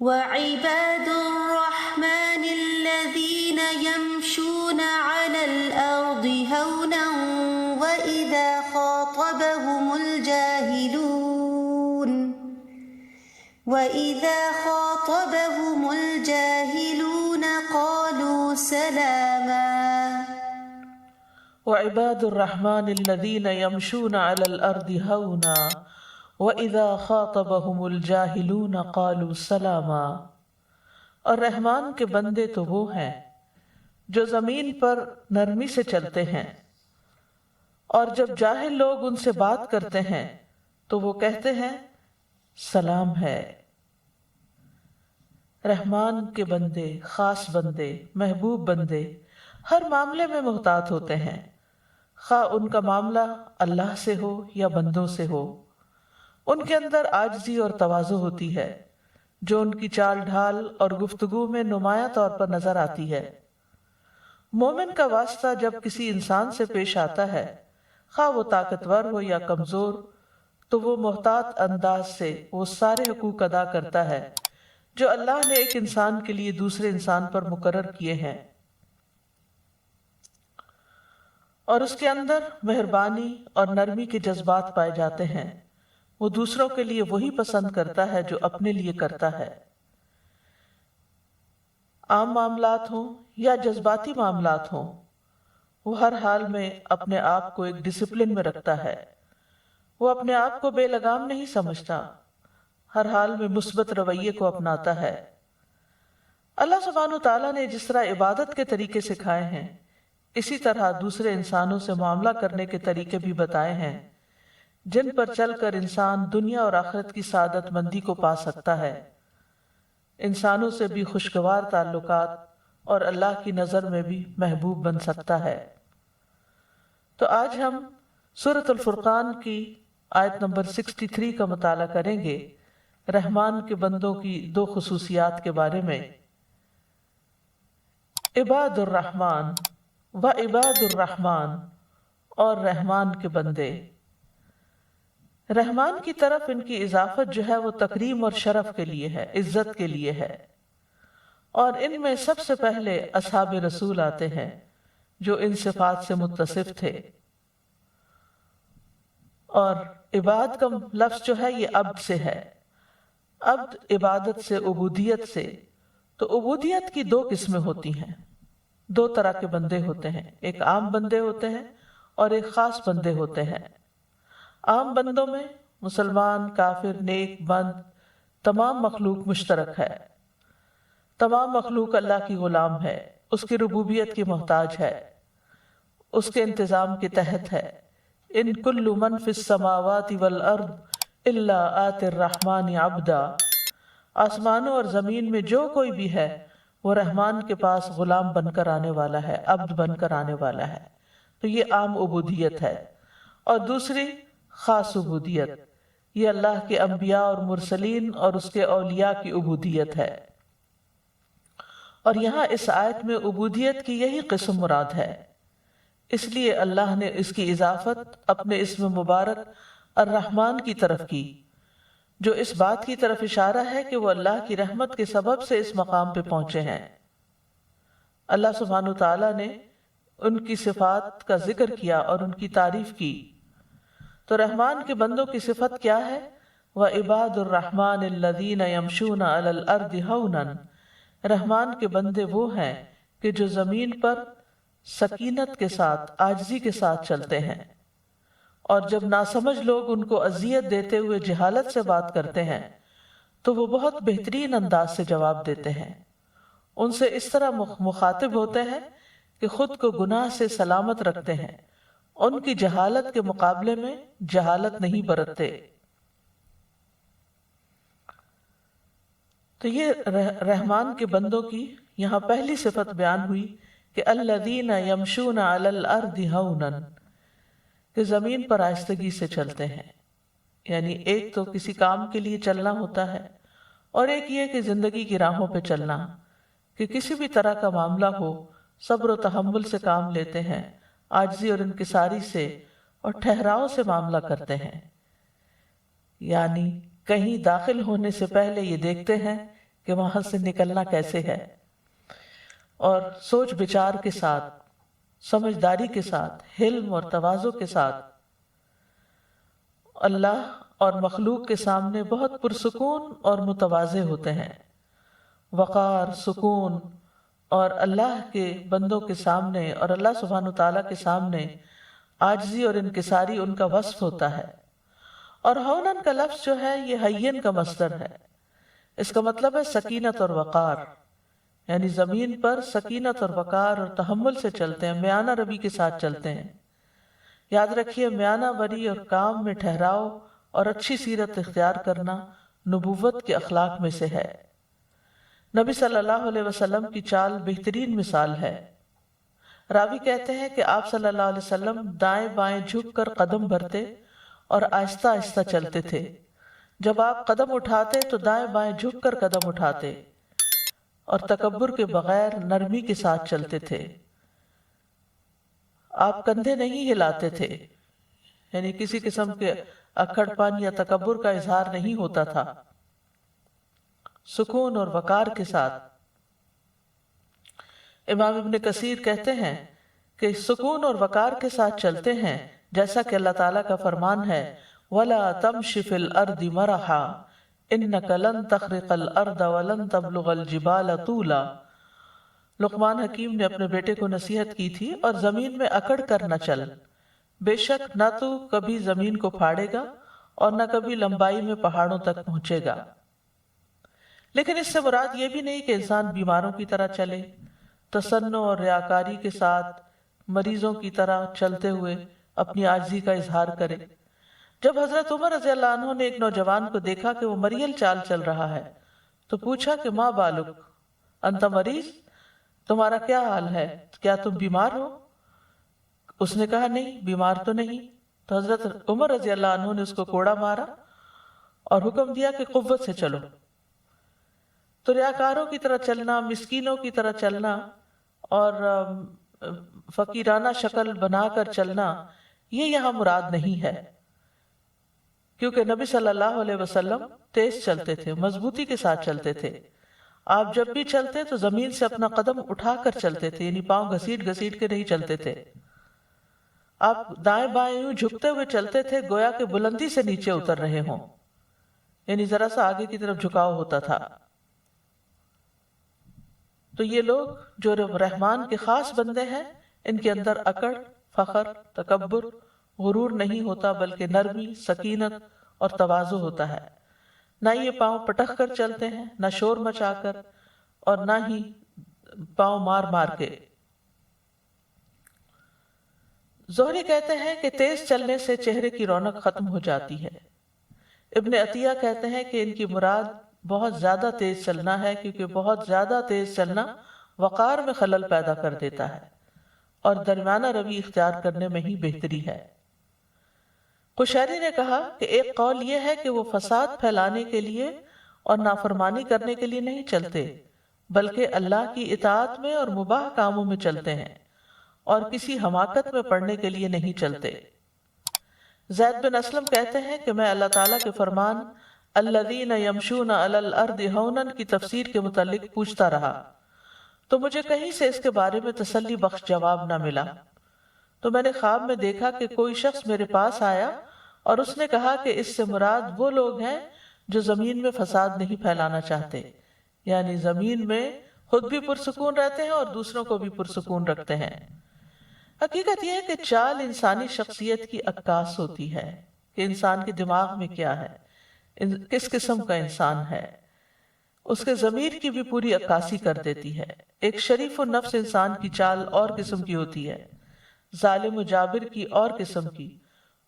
وعباد الرحمن الذين يمشون على الأرض هونا وإذا خاطبهم الجاهلون قالوا سلاما. وعباد الرحمن الذين يمشون على الأرض هونا وَإِذَا خَاطَبَهُمُ الْجَاهِلُونَ قَالُوا سَلَامًا، اور رحمان کے بندے تو وہ ہیں جو زمین پر نرمی سے چلتے ہیں، اور جب جاہل لوگ ان سے بات کرتے ہیں تو وہ کہتے ہیں سلام ہے۔ رحمان کے بندے، خاص بندے، محبوب بندے ہر معاملے میں محتاط ہوتے ہیں، خواہ ان کا معاملہ اللہ سے ہو یا بندوں سے ہو۔ ان کے اندر عاجزی اور تواضع ہوتی ہے جو ان کی چال ڈھال اور گفتگو میں نمایاں طور پر نظر آتی ہے۔ مومن کا واسطہ جب کسی انسان سے پیش آتا ہے، خواہ وہ طاقتور ہو یا کمزور، تو وہ محتاط انداز سے وہ سارے حقوق ادا کرتا ہے جو اللہ نے ایک انسان کے لیے دوسرے انسان پر مقرر کیے ہیں، اور اس کے اندر مہربانی اور نرمی کے جذبات پائے جاتے ہیں۔ وہ دوسروں کے لیے وہی پسند کرتا ہے جو اپنے لیے کرتا ہے، عام معاملات ہوں یا جذباتی معاملات ہوں، وہ ہر حال میں اپنے آپ کو ایک ڈسپلن میں رکھتا ہے۔ وہ اپنے آپ کو بے لگام نہیں سمجھتا، ہر حال میں مثبت رویے کو اپناتا ہے۔ اللہ سبحانہ تعالیٰ نے جس طرح عبادت کے طریقے سکھائے ہیں، اسی طرح دوسرے انسانوں سے معاملہ کرنے کے طریقے بھی بتائے ہیں جن پر چل کر انسان دنیا اور آخرت کی سعادت مندی کو پا سکتا ہے، انسانوں سے بھی خوشگوار تعلقات اور اللہ کی نظر میں بھی محبوب بن سکتا ہے۔ تو آج ہم سورۃ الفرقان کی آیت نمبر 63 کا مطالعہ کریں گے، رحمان کے بندوں کی دو خصوصیات کے بارے میں۔ عباد الرحمن و عباد الرحمن، اور رحمان کے بندے۔ رحمان کی طرف ان کی اضافت جو ہے وہ تکریم اور شرف کے لیے ہے، عزت کے لیے ہے، اور ان میں سب سے پہلے اصحاب رسول آتے ہیں جو ان صفات سے متصف تھے۔ اور عباد کا لفظ جو ہے یہ عبد سے ہے، عبد عبادت سے، عبودیت سے۔ تو عبودیت کی دو قسمیں ہوتی ہیں، دو طرح کے بندے ہوتے ہیں، ایک عام بندے ہوتے ہیں اور ایک خاص بندے ہوتے ہیں۔ عام بندوں میں مسلمان، کافر، نیک، بند، تمام مخلوق مشترک ہے۔ تمام مخلوق اللہ کی غلام ہے، اس کی ربوبیت کی محتاج ہے، اس کے انتظام کے تحت ہے۔ ان کل من فی السماوات والارض الا آتی الرحمن عبدا، آسمانوں اور زمین میں جو کوئی بھی ہے وہ رحمان کے پاس غلام بن کر آنے والا ہے، عبد بن کر آنے والا ہے۔ تو یہ عام عبودیت ہے۔ اور دوسری خاص عبودیت، یہ اللہ کے انبیاء اور مرسلین اور اس کے اولیاء کی عبودیت ہے۔ اور یہاں اس آیت میں عبودیت کی یہی قسم مراد ہے، اس لیے اللہ نے اس کی اضافت اپنے اسم مبارک الرحمن کی طرف کی، جو اس بات کی طرف اشارہ ہے کہ وہ اللہ کی رحمت کے سبب سے اس مقام پہ پہنچے ہیں۔ اللہ سبحانہ تعالیٰ نے ان کی صفات کا ذکر کیا اور ان کی تعریف کی۔ تو رحمان کے بندوں کی صفت کیا ہے؟ وَعِبَادُ الرَّحْمَنِ الَّذِينَ يَمْشُونَ عَلَى الْأَرْضِ هَوْنًا، رحمان کے بندے وہ ہیں کہ جو زمین پر سکینت کے ساتھ، عاجزی کے ساتھ چلتے ہیں، اور جب ناسمجھ لوگ ان کو اذیت دیتے ہوئے جہالت سے بات کرتے ہیں تو وہ بہت بہترین انداز سے جواب دیتے ہیں، ان سے اس طرح مخاطب ہوتے ہیں کہ خود کو گناہ سے سلامت رکھتے ہیں، ان کی جہالت کے مقابلے میں جہالت نہیں برتتے۔ تو یہ رحمان کے بندوں کی یہاں پہلی صفت بیان ہوئی کہ الذین یمشون علی الارض ہونا، کہ زمین پر آہستگی سے چلتے ہیں. یعنی ایک تو کسی کام کے لیے چلنا ہوتا ہے، اور ایک یہ کہ زندگی کی راہوں پہ چلنا، کہ کسی بھی طرح کا معاملہ ہو صبر و تحمل سے کام لیتے ہیں، عاجزی اور انکساری سے اور ٹھہراؤ سے معاملہ کرتے ہیں. یعنی کہیں داخل ہونے سے پہلے یہ دیکھتے ہیں کہ وہاں سے نکلنا کیسے ہے، اور سوچ بچار کے ساتھ، سمجھداری کے ساتھ، حلم اور تواضع کے ساتھ اللہ اور مخلوق کے سامنے بہت پرسکون اور متواضع ہوتے ہیں. وقار، سکون، اور اللہ کے بندوں کے سامنے اور اللہ سبحانہ وتعالیٰ کے سامنے عاجزی اور انکساری ان کا وصف ہوتا ہے. اور ہونن کا لفظ جو ہے یہ حین کا مصدر ہے. اس کا مطلب ہے سکینت اور وقار، یعنی زمین پر سکینت اور وقار اور تحمل سے چلتے ہیں، میانہ روی کے ساتھ چلتے ہیں. یاد رکھیے میانہ وری اور کام میں ٹھہراؤ اور اچھی سیرت اختیار کرنا نبوت کے اخلاق میں سے ہے. نبی صلی اللہ علیہ وسلم کی چال بہترین مثال ہے. راوی کہتے ہیں کہ آپ صلی اللہ علیہ وسلم دائیں بائیں جھک کر قدم بھرتے اور آہستہ آہستہ چلتے تھے. جب آپ قدم اٹھاتے تو دائیں بائیں جھک کر قدم اٹھاتے اور تکبر کے بغیر نرمی کے ساتھ چلتے تھے. آپ کندھے نہیں ہلاتے تھے، یعنی کسی قسم کے اکڑ پن یا تکبر کا اظہار نہیں ہوتا تھا. سکون اور وقار کے ساتھ. امام ابن کثیر کہتے ہیں کہ سکون اور وقار کے ساتھ چلتے ہیں جیسا کہ اللہ تعالیٰ کا فرمان ہے وَلَا تَمْشِ فِي الْأَرْضِ مَرَحًا إِنَّكَ لَن تَخْرِقَ الْأَرْضَ وَلَن تَبْلُغَ الْجِبَالَ طُولًا. لقمان حکیم نے اپنے بیٹے کو نصیحت کی تھی اور زمین میں اکڑ کر نہ چل، بے شک نہ تو کبھی زمین کو پھاڑے گا اور نہ کبھی لمبائی میں پہاڑوں تک پہنچے گا. لیکن اس سے مراد یہ بھی نہیں کہ انسان بیماروں کی طرح چلے، تصنع اور ریاکاری کے ساتھ مریضوں کی طرح چلتے ہوئے اپنی عاجزی کا اظہار کرے. جب حضرت عمر رضی اللہ عنہ نے ایک نوجوان کو دیکھا کہ وہ مریل چال چل رہا ہے تو پوچھا کہ ما بالک انت مریض، تمہارا کیا حال ہے، کیا تم بیمار ہو؟ اس نے کہا نہیں، بیمار تو نہیں. تو حضرت عمر رضی اللہ عنہ نے اس کو کوڑا مارا اور حکم دیا کہ قوت سے چلو. تو ریاکاروں کی طرح چلنا، مسکینوں کی طرح چلنا اور فقیرانہ شکل بنا کر چلنا یہ یہاں مراد نہیں ہے، کیونکہ نبی صلی اللہ علیہ وسلم تیز چلتے تھے، مضبوطی کے ساتھ چلتے تھے. آپ جب بھی چلتے تو زمین سے اپنا قدم اٹھا کر چلتے تھے، یعنی پاؤں گھسیٹ گھسیٹ کے نہیں چلتے تھے. آپ دائیں بائیں یوں جھکتے ہوئے چلتے تھے گویا کہ بلندی سے نیچے اتر رہے ہوں، یعنی ذرا سا آگے کی طرف جھکاؤ ہوتا تھا. تو یہ لوگ جو رحمان کے خاص بندے ہیں ان کے اندر اکڑ، فخر، تکبر، غرور نہیں ہوتا، بلکہ نرمی، سکینت اور تواضع ہوتا ہے. نہ یہ پاؤں پٹک کر چلتے ہیں، نہ شور مچا کر، اور نہ ہی پاؤں مار مار کے. زہری کہتے ہیں کہ تیز چلنے سے چہرے کی رونق ختم ہو جاتی ہے. ابن عطیہ کہتے ہیں کہ ان کی مراد بہت زیادہ تیز چلنا ہے، کیونکہ بہت زیادہ تیز چلنا وقار میں خلل پیدا کر دیتا ہے اور درمیانہ روی اختیار کرنے میں ہی بہتری ہے. قشیری نے کہا کہ ایک قول یہ ہے کہ وہ فساد پھیلانے کے لیے اور نافرمانی کرنے کے لیے نہیں چلتے، بلکہ اللہ کی اطاعت میں اور مباح کاموں میں چلتے ہیں اور کسی حماقت میں پڑنے کے لیے نہیں چلتے. زید بن اسلم کہتے ہیں کہ میں اللہ تعالیٰ کے فرمان الذین یمشون علی الارض ہونا کی تفسیر کے متعلق پوچھتا رہا تو مجھے کہیں سے اس کے بارے میں تسلی بخش جواب نہ ملا. تو میں نے خواب میں دیکھا کہ کوئی شخص میرے پاس آیا اور اس نے کہا کہ اس سے مراد وہ لوگ ہیں جو زمین میں فساد نہیں پھیلانا چاہتے، یعنی زمین میں خود بھی پرسکون رہتے ہیں اور دوسروں کو بھی پرسکون رکھتے ہیں. حقیقت یہ ہے کہ چال انسانی شخصیت کی عکاس ہوتی ہے کہ انسان کے دماغ میں کیا ہے، کس قسم کا انسان ہے. اس کے ضمیر کی بھی پوری عکاسی کر دیتی ہے. ایک شریف و نفس انسان کی چال اور قسم کی ہوتی ہے، ظالم و جابر کی اور قسم کی،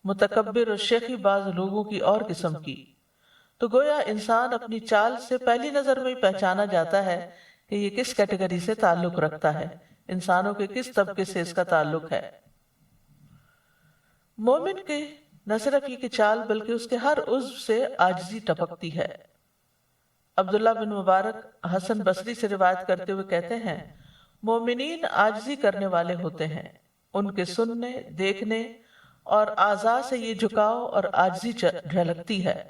متکبر اور شیخی باز لوگوں کی اور قسم کی. تو گویا انسان اپنی چال سے پہلی نظر میں ہی پہچانا جاتا ہے کہ یہ کس کیٹیگری سے تعلق رکھتا ہے، انسانوں کے کس طبقے سے اس کا تعلق ہے۔ مومن کے نہ صرف یہ کہ چال بلکہ اس کے ہر عضو سے عاجزی ٹپکتی ہے۔ عبداللہ بن مبارک حسن بصری سے روایت کرتے ہوئے کہتے ہیں، مومنین عاجزی کرنے والے ہوتے ہیں، ان کے سننے، دیکھنے اور اعضاء سے یہ جھکاؤ اور عاجزی جھلکتی ہے،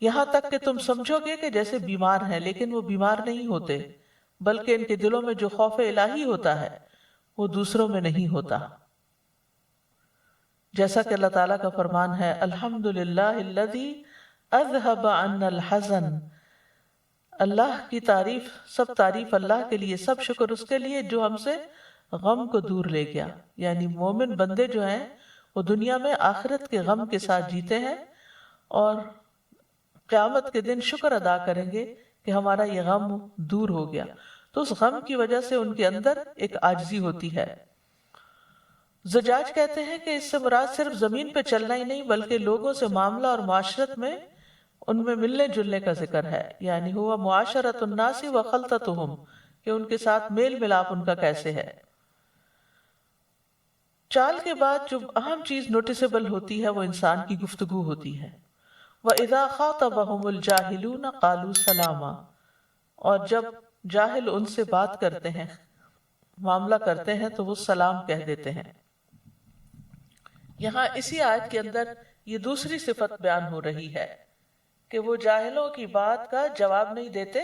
یہاں تک کہ تم سمجھو گے کہ جیسے بیمار ہیں، لیکن وہ بیمار نہیں ہوتے، بلکہ ان کے دلوں میں جو خوف الہی ہوتا ہے وہ دوسروں میں نہیں ہوتا۔ جیسا کہ اللہ تعالیٰ کا فرمان ہے، الحمدللہ الذی اذہب عنا الحزن، اللہ کی تعریف، سب تعریف اللہ کے لیے، سب شکر اس کے لیے جو ہم سے غم کو دور لے گیا۔ یعنی مومن بندے جو ہیں وہ دنیا میں آخرت کے غم کے ساتھ جیتے ہیں اور قیامت کے دن شکر ادا کریں گے کہ ہمارا یہ غم دور ہو گیا۔ تو اس غم کی وجہ سے ان کے اندر ایک عاجزی ہوتی ہے۔ زجاج کہتے ہیں کہ اس سے مراد صرف زمین پہ چلنا ہی نہیں بلکہ لوگوں سے معاملہ اور معاشرت میں ان میں ملنے جلنے کا ذکر ہے، یعنی ہوا معاشرت الناس و خلطتہم، کہ ان کے ساتھ میل ملاپ ان کا کیسے ہے۔ چال کے بعد جو اہم چیز نوٹیسیبل ہوتی ہے وہ انسان کی گفتگو ہوتی ہے۔ وَإِذَا خَاطَبَهُمُ الْجَاهِلُونَ قَالُوا سَلَامًا، اور جب جاہل ان سے بات کرتے ہیں، معاملہ کرتے ہیں تو وہ سلام کہہ دیتے ہیں۔ یہاں اسی آیت کے اندر یہ دوسری صفت بیان ہو رہی ہے کہ وہ جاہلوں کی بات کا جواب نہیں دیتے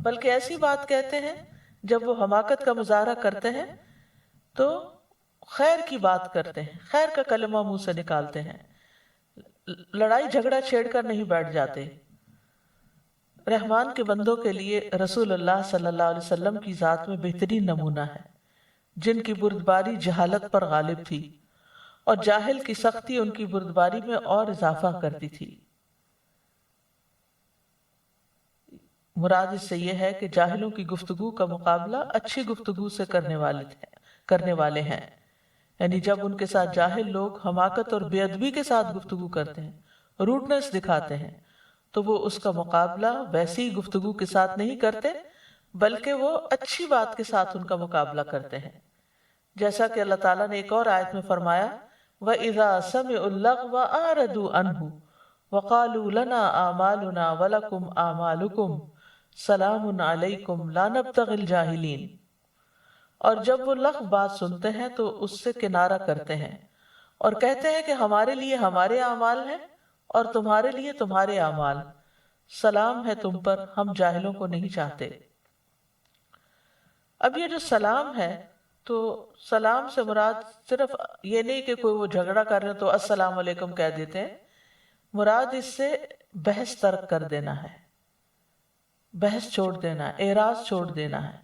بلکہ ایسی بات کہتے ہیں جب وہ حماقت کا مظاہرہ کرتے ہیں تو خیر کی بات کرتے ہیں، خیر کا کلمہ منہ سے نکالتے ہیں، لڑائی جھگڑا چھیڑ کر نہیں بیٹھ جاتے۔ رحمان کے بندوں کے لیے رسول اللہ صلی اللہ علیہ وسلم کی ذات میں بہترین نمونہ ہے، جن کی بردباری جہالت پر غالب تھی اور جاہل کی سختی ان کی بردباری میں اور اضافہ کرتی تھی۔ مراد اس سے یہ ہے کہ جاہلوں کی گفتگو کا مقابلہ اچھی گفتگو سے کرنے والے ہیں، یعنی جب ان کے ساتھ جاہل لوگ حماقت اور بے ادبی کے ساتھ گفتگو کرتے ہیں، روڈنس دکھاتے ہیں، تو وہ اس کا مقابلہ ویسی گفتگو کے ساتھ نہیں کرتے بلکہ وہ اچھی بات کے ساتھ ان کا مقابلہ کرتے ہیں، جیسا کہ اللہ تعالیٰ نے ایک اور آیت میں فرمایا، وَإِذَا سَمِعُوا اللَّغْوَ أَعْرَضُوا عَنْهُ وَقَالُوا لَنَا أَعْمَالُنَا وَلَكُمْ أَعْمَالُكُمْ سَلَامٌ عَلَيْكُمْ لَا نَبْتَغِي الْجَاهِلِينَ، اور جب وہ لغو بات سنتے ہیں تو اس سے کنارہ کرتے ہیں اور کہتے ہیں کہ ہمارے لیے ہمارے اعمال ہیں اور تمہارے لیے تمہارے اعمال، سلام ہے تم پر، ہم جاہلوں کو نہیں چاہتے۔ اب یہ جو سلام ہے تو سلام سے مراد صرف یہ نہیں کہ کوئی وہ جھگڑا کر رہے تو السلام علیکم کہہ دیتے ہیں، مراد اس سے بحث ترک کر دینا ہے، بحث چھوڑ دینا ہے، اعراض چھوڑ دینا ہے،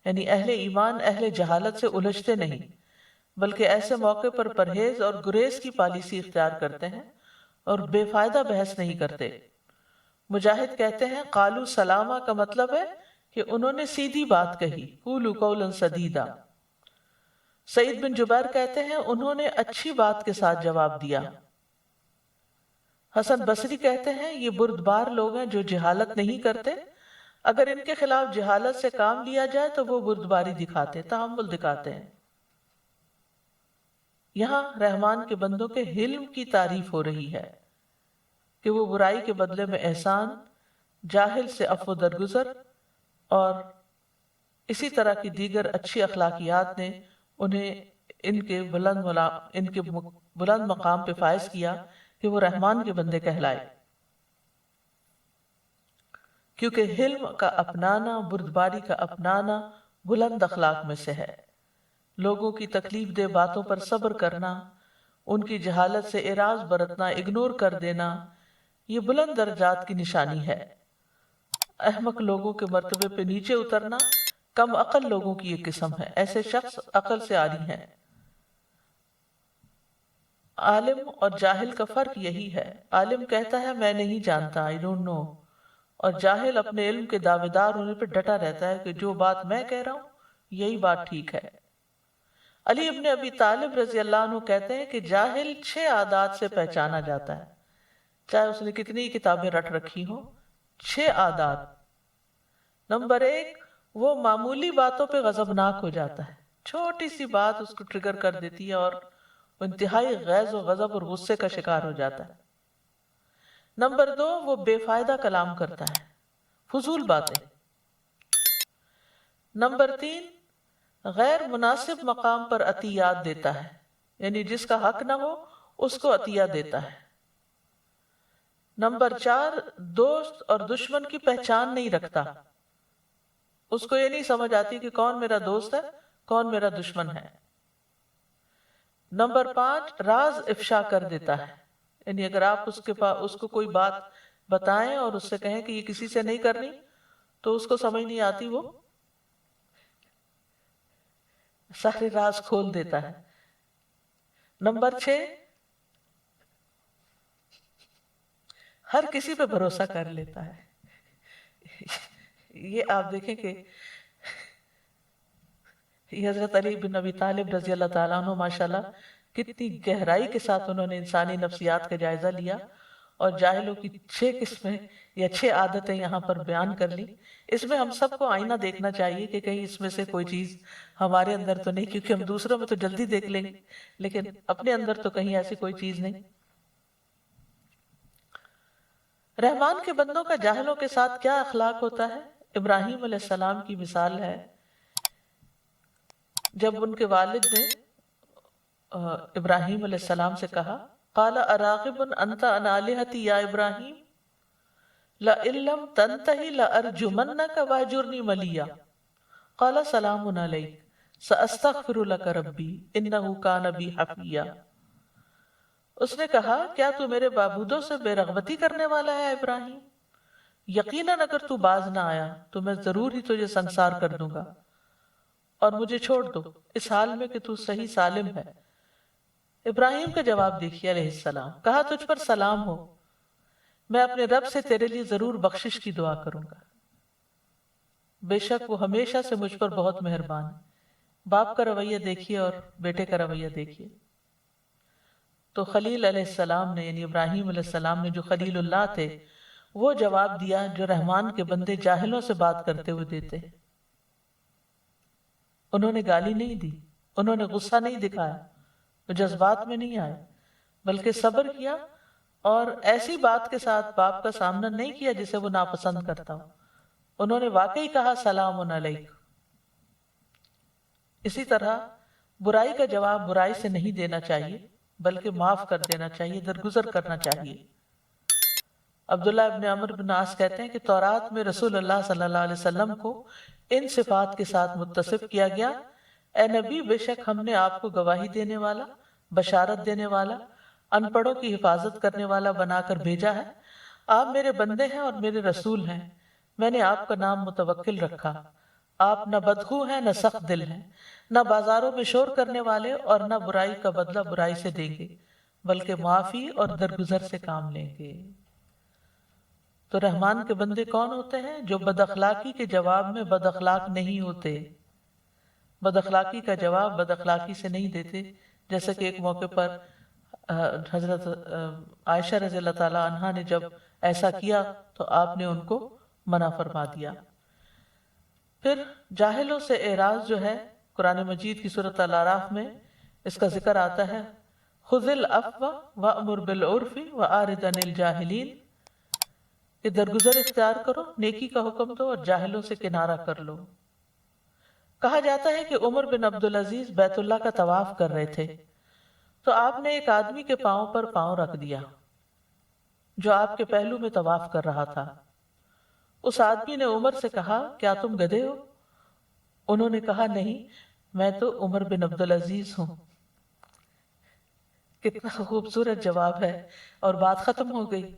یعنی اہل ایمان اہل جہالت سے الجھتے نہیں بلکہ ایسے موقع پر پرہیز اور گریز کی پالیسی اختیار کرتے ہیں اور بے فائدہ بحث نہیں کرتے۔ مجاہد کہتے ہیں قالوا سلامہ کا مطلب ہے کہ انہوں نے سیدھی بات کہی، قولوا قولا سدیدا۔ سعید بن جبیر کہتے ہیں انہوں نے اچھی بات کے ساتھ جواب دیا۔ حسن بصری کہتے ہیں یہ بردبار لوگ ہیں جو جہالت نہیں کرتے، اگر ان کے خلاف جہالت سے کام لیا جائے تو وہ بردباری دکھاتے، تحمل دکھاتے ہیں۔ یہاں رحمان کے بندوں کے حلم کی تعریف ہو رہی ہے کہ وہ برائی کے بدلے میں احسان، جاہل سے عفو درگزر اور اسی طرح کی دیگر اچھی اخلاقیات نے انہیں ان کے بلند مقام پہ فائز کیا کہ وہ رحمان کے بندے کہلائے، کیونکہ حلم کا اپنانا، بردباری کا اپنانا بلند اخلاق میں سے ہے۔ لوگوں کی تکلیف دہ باتوں پر صبر کرنا، ان کی جہالت سے اعراض برتنا، اگنور کر دینا، یہ بلند درجات کی نشانی ہے۔ احمق لوگوں کے مرتبے پہ نیچے اترنا کم عقل لوگوں کی ایک قسم ہے، ایسے شخص عقل سے عاری ہیں۔ عالم اور جاہل کا فرق یہی ہے، عالم کہتا ہے میں نہیں جانتا، I don't know، اور جاہل اپنے علم کے دعوے دار ہونے پہ ڈٹا رہتا ہے کہ جو بات میں کہہ رہا ہوں یہی بات ٹھیک ہے۔ علی ابن ابی طالب رضی اللہ عنہ کہتے ہیں کہ جاہل 6 عادات سے پہچانا جاتا ہے، چاہے اس نے کتنی کتابیں رٹ رکھی ہوں. 6 عادات. نمبر 1، وہ معمولی باتوں پہ غضبناک ہو جاتا ہے. چھوٹی سی بات اس کو ٹریگر کر دیتی ہے اور وہ انتہائی غیظ و غضب اور غصے کا شکار ہو جاتا ہے. نمبر 2، وہ بے فائدہ کلام کرتا ہے، فضول باتیں. نمبر 3، غیر مناسب مقام پر عطیات دیتا ہے، یعنی جس کا حق نہ ہو اس کو عطیہ دیتا ہے. نمبر 4، دوست اور دشمن کی پہچان نہیں رکھتا. اس کو یہ نہیں سمجھ آتی کہ کون میرا دوست ہے کون میرا دشمن ہے. نمبر 5، راز افشا کر دیتا ہے، یعنی اگر آپ اس کو کوئی بات بتائیں اور اس سے کہیں کہ یہ کسی سے نہیں کرنی تو اس کو سمجھ نہیں آتی، وہ سارے راز کھول دیتا ہے. نمبر 6، ہر کسی پہ بھروسہ کر لیتا ہے. یہ آپ دیکھیں کہ یہ حضرت علی بن ابی طالب رضی اللہ تعالیٰ عنہ ماشاءاللہ کتنی گہرائی کے ساتھ انہوں نے انسانی نفسیات کا جائزہ لیا اور جاہلوں کی 6 قسمیں یا 6 عادتیں یہاں پر بیان کر لی. اس میں ہم سب کو آئینہ دیکھنا چاہیے کہ کہیں اس میں سے کوئی چیز ہمارے اندر تو نہیں، کیونکہ ہم دوسروں میں تو جلدی دیکھ لیں گے لیکن اپنے اندر تو کہیں ایسی کوئی چیز نہیں. رحمان کے بندوں کا جاہلوں کے ساتھ کیا اخلاق ہوتا ہے؟ ابراہیم علیہ السلام کی مثال ہے. جب ان کے والد نے ابراہیم علیہ السلام سے کہا قال اراغب انت عن آلہتی یا ابراہیم لئن لم تنتہی لارجمنک واہجرنی ملیا قال سلام علیک ساستغفر لک ربی انہ کان بی حفیا. اس نے کہا کیا تو میرے معبودوں سے بے رغبتی کرنے والا ہے ابراہیم؟ یقیناً اگر تو باز نہ آیا تو میں ضرور ہی تجھے سنسار کر دوں گا اور مجھے چھوڑ دو اس حال میں کہ تو صحیح سالم ہے. ابراہیم کا جواب دیکھیے علیہ السلام، کہا تجھ پر سلام ہو، میں اپنے رب سے تیرے لیے ضرور بخشش کی دعا کروں گا، بے شک وہ ہمیشہ سے مجھ پر بہت مہربان ہے. باپ کا رویہ دیکھیے اور بیٹے کا رویہ دیکھیے. تو خلیل علیہ السلام نے، یعنی ابراہیم علیہ السلام نے جو خلیل اللہ تھے، وہ جواب دیا جو رحمان کے بندے جاہلوں سے بات کرتے ہوئے دیتے ہیں. انہوں نے گالی نہیں دی، انہوں نے غصہ نہیں دکھایا، وہ جذبات میں نہیں آئے، بلکہ صبر کیا اور ایسی بات کے ساتھ باپ کا سامنا نہیں کیا جسے وہ ناپسند کرتا ہو. انہوں نے واقعی کہا سلام علیک. اسی طرح برائی کا جواب برائی سے نہیں دینا چاہیے بلکہ معاف کر دینا چاہیے، درگزر کرنا چاہیے. عبداللہ ابن عمرو بن عاص کہتے ہیں کہ تورات میں رسول اللہ صلی اللہ علیہ وسلم کو ان صفات کے ساتھ متصف کیا گیا: اے نبی، بے شک ہم نے آپ کو گواہی دینے والا، بشارت دینے والا، ان پڑھوں کی حفاظت کرنے والا بنا کر بھیجا ہے. آپ میرے بندے ہیں اور میرے رسول ہیں. میں نے آپ کا نام متوکل رکھا. آپ نہ بدخو ہیں نہ سخت دل ہیں، نہ بازاروں میں شور کرنے والے اور نہ برائی کا بدلہ برائی سے دیں گے بلکہ معافی اور درگزر سے کام لیں گے. تو رحمان کے بندے کون ہوتے ہیں؟ جو بد اخلاقی کے جواب میں بد اخلاق نہیں ہوتے، بد اخلاقی کا جواب بد اخلاقی سے نہیں دیتے. جیسا کہ ایک موقع پر حضرت عائشہ رضی اللہ تعالی عنہا نے جب ایسا کیا تو آپ نے ان کو منع فرما دیا. پھر جاہلوں سے اعراض جو ہے، قرآن مجید کی سورۃ الاعراف میں اس کا ذکر آتا ہے: خذ العفو وامر بالعرف واعرض عن الجاہلین، کہ درگزر اختیار کرو، نیکی کا حکم دو اور جاہلوں سے کنارہ کر لو. کہا جاتا ہے کہ عمر بن عبدالعزیز بیت اللہ کا طواف کر رہے تھے تو آپ نے ایک آدمی کے پاؤں پر پاؤں رکھ دیا جو آپ کے پہلو میں طواف کر رہا تھا. اس آدمی نے عمر سے کہا کیا تم گدھے ہو؟ انہوں نے کہا نہیں، میں تو عمر بن عبدالعزیز ہوں. کتنا خوبصورت جواب ہے اور بات ختم ہو گئی.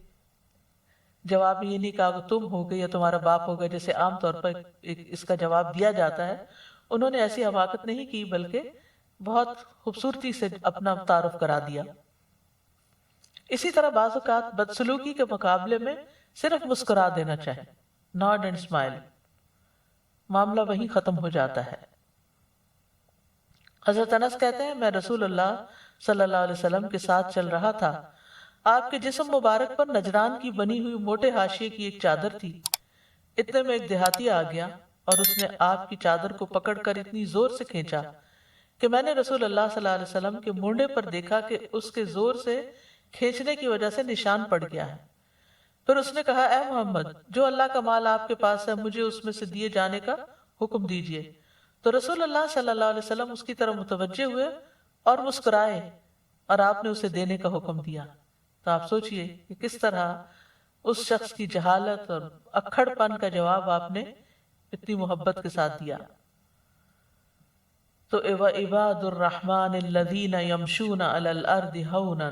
جواب میں یہ نہیں کہا کہ تم ہو گئے یا تمہارا باپ ہو گیا جیسے عام طور پر اس کا جواب دیا جاتا ہے. انہوں نے ایسی حماقت نہیں کی بلکہ بہت خوبصورتی سے اپنا تعارف کرا دیا. اسی طرح بعض اوقات بدسلوکی کے مقابلے میں صرف مسکرا دینا چاہیے، ناڈ اینڈ اسمائل، معاملہ وہیں ختم ہو جاتا ہے. حضرت انس کہتے ہیں میں رسول اللہ صلی اللہ علیہ وسلم کے ساتھ چل رہا تھا، آپ کے جسم مبارک پر نجران کی بنی ہوئی موٹے حاشیے کی ایک چادر تھی۔ اتنے میں ایک دیہاتی آ گیا اور اس نے آپ کی چادر کو پکڑ کر اتنی زور سے کھینچا کہ میں نے رسول اللہ صلی اللہ علیہ وسلم کے مونڈے پر دیکھا کہ اس کے زور سے کھینچنے کی وجہ سے نشان پڑ گیا ہے۔ پھر اس نے کہا، اے محمد، جو اللہ کا مال آپ کے پاس ہے مجھے اس میں سے دیے جانے کا حکم دیجئے۔ تو رسول اللہ صلی اللہ علیہ وسلم اس کی طرف متوجہ ہوئے اور مسکرائے اور آپ نے اسے دینے کا حکم دیا۔ تو آپ سوچئے کہ کس طرح اس شخص کی جہالت اور اکھڑ پن کا جواب آپ نے اتنی محبت کے ساتھ دیا۔ تو وَعِبَادُ الرَّحْمَنِ الَّذِينَ يَمْشُونَ عَلَى الْأَرْضِ هَوْنًا،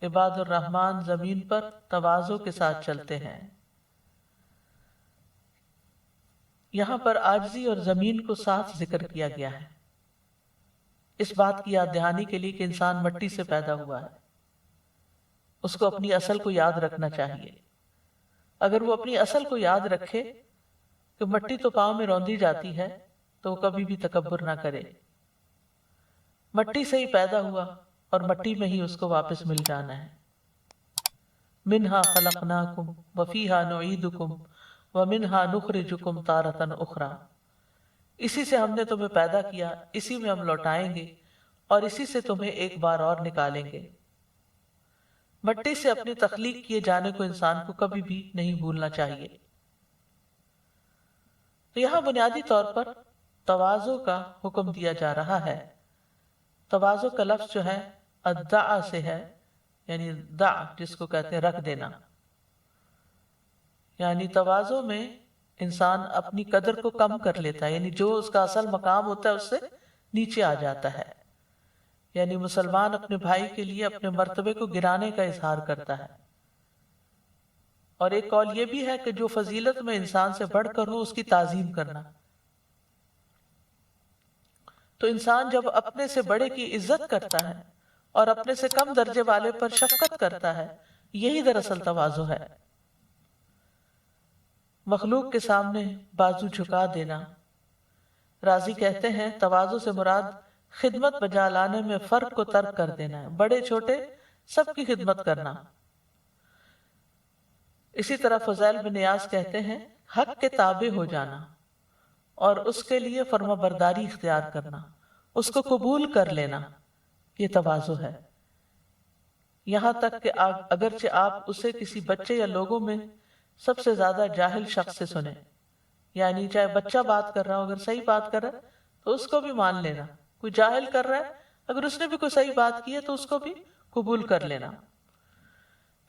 عباد الرحمن زمین پر تواضع کے ساتھ چلتے ہیں۔ یہاں پر عاجزی اور زمین کو ساتھ ذکر کیا گیا ہے، اس بات کی یاد دہانی کے لیے کہ انسان مٹی سے پیدا ہوا ہے، اس کو اپنی اصل کو یاد رکھنا چاہیے۔ اگر وہ اپنی اصل کو یاد رکھے کہ مٹی تو پاؤں میں روندی جاتی ہے تو وہ کبھی بھی تکبر نہ کرے۔ مٹی سے ہی پیدا ہوا اور مٹی میں ہی اس کو واپس مل جانا ہے۔ منہا خلقناکم وفیہا نعیدکم ومنہا نخرجکم تارۃ اخری، اسی سے ہم نے تمہیں پیدا کیا، اسی میں ہم لوٹائیں گے اور اسی سے تمہیں ایک بار اور نکالیں گے۔ مٹی سے اپنی تخلیق کیے جانے کو انسان کو کبھی بھی نہیں بھولنا چاہیے۔ تو یہاں بنیادی طور پر تواضع کا حکم دیا جا رہا ہے۔ تواضع کا لفظ جو ہے ادعا سے ہے، یعنی دع جس کو کہتے ہیں رکھ دینا، یعنی تواضع میں انسان اپنی قدر کو کم کر لیتا ہے، یعنی جو اس کا اصل مقام ہوتا ہے اس سے نیچے آ جاتا ہے۔ یعنی مسلمان اپنے بھائی کے لیے اپنے مرتبے کو گرانے کا اظہار کرتا ہے۔ اور ایک قول یہ بھی ہے کہ جو فضیلت میں انسان سے بڑھ کر ہو اس کی تعظیم کرنا۔ تو انسان جب اپنے سے بڑے کی عزت کرتا ہے اور اپنے سے کم درجے والے پر شفقت کرتا ہے، یہی دراصل تواضع ہے۔ مخلوق کے سامنے بازو جھکا دینا۔ راضی کہتے ہیں تواضع سے مراد خدمت بجا لانے میں فرق کو ترک کر دینا ہے، بڑے چھوٹے سب کی خدمت کرنا۔ اسی طرح فضیل بن ایاز کہتے ہیں حق کے تابع ہو جانا اور اس کے لیے فرما برداری اختیار کرنا، اس کو قبول کر لینا، یہ تواضع ہے۔ یہاں تک کہ اگرچہ آپ اسے کسی بچے یا لوگوں میں سب سے زیادہ جاہل شخص سے سنیں، یعنی چاہے بچہ بات کر رہا ہو، اگر صحیح بات کر رہا ہے تو اس کو بھی مان لینا، کوئی جاہل کر رہا ہے اگر اس نے بھی کوئی صحیح بات کی ہے تو اس کو بھی قبول کر لینا۔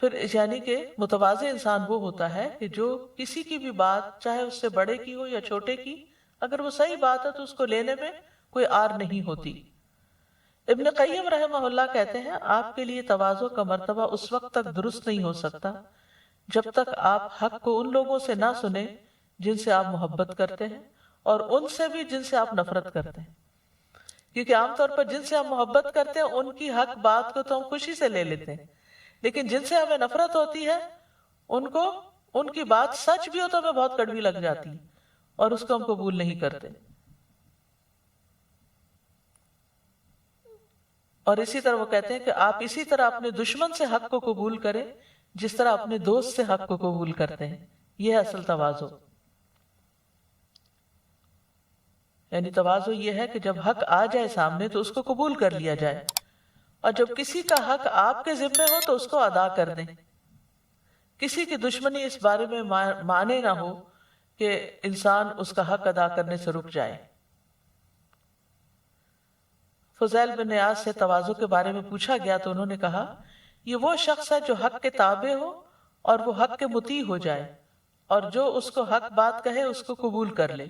پھر یعنی کہ متواضع انسان وہ ہوتا ہے کہ جو کسی کی بھی بات چاہے اس سے بڑے کی ہو یا چھوٹے کی، اگر وہ صحیح بات ہے تو اس کو لینے میں کوئی آر نہیں ہوتی۔ ابن قیم رحمہ اللہ کہتے ہیں آپ کے لیے تواضع کا مرتبہ اس وقت تک درست نہیں ہو سکتا جب تک آپ حق کو ان لوگوں سے نہ سنیں جن سے آپ محبت کرتے ہیں اور ان سے بھی جن سے آپ نفرت کرتے ہیں، کیونکہ عام طور پر جن سے ہم محبت کرتے ہیں ان کی حق بات کو تو ہم خوشی سے لے لیتے ہیں، لیکن جن سے ہمیں نفرت ہوتی ہے ان کی بات سچ بھی ہو تو ہمیں بہت کڑوی لگ جاتی ہے اور اس کو ہم قبول نہیں کرتے۔ اور اسی طرح وہ کہتے ہیں کہ آپ اسی طرح اپنے دشمن سے حق کو قبول کریں جس طرح اپنے دوست سے حق کو قبول کرتے ہیں، یہ ہے اصل تواضع۔ یعنی تواضع یہ ہے کہ جب حق آ جائے سامنے تو اس کو قبول کر لیا جائے، اور جب کسی کا حق آپ کے ذمہ ہو تو اس کو ادا کر دیں۔ کسی کی دشمنی اس بارے میں مانے نہ ہو کہ انسان اس کا حق ادا کرنے سے رک جائے۔ فضیل بن ایاز سے تواضع کے بارے میں پوچھا گیا تو انہوں نے کہا یہ وہ شخص ہے جو حق کے تابع ہو اور وہ حق کے مطیع ہو جائے، اور جو اس کو حق بات کہے اس کو قبول کر لے۔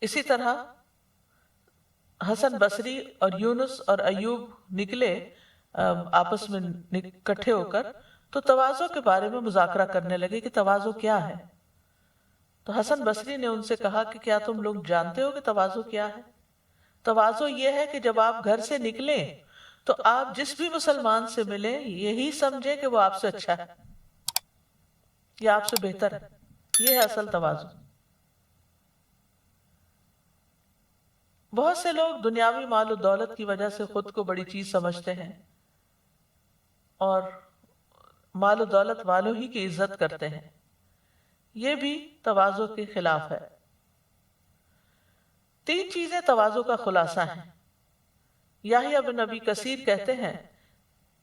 اسی طرح حسن بصری اور یونس اور ایوب نکلے آپس میں اکٹھے ہو کر تو تواضع کے بارے میں مذاکرہ کرنے لگے کہ تواضع کیا ہے۔ تو حسن بصری نے ان سے کہا کہ کیا تم لوگ جانتے ہو کہ تواضع کیا ہے؟ تواضع یہ ہے کہ جب آپ گھر سے نکلیں تو آپ جس بھی مسلمان سے ملیں یہی سمجھیں کہ وہ آپ سے اچھا ہے یا آپ سے بہتر ہے، یہ ہے اصل تواضع۔ بہت سے لوگ دنیاوی مال و دولت کی وجہ سے خود کو بڑی چیز سمجھتے ہیں اور مال و دولت والوں ہی کی عزت کرتے ہیں، یہ بھی تواضع کے خلاف ہے۔ 3 چیزیں تواضع کا خلاصہ ہیں۔ یحییٰ بن ابی کثیر کہتے ہیں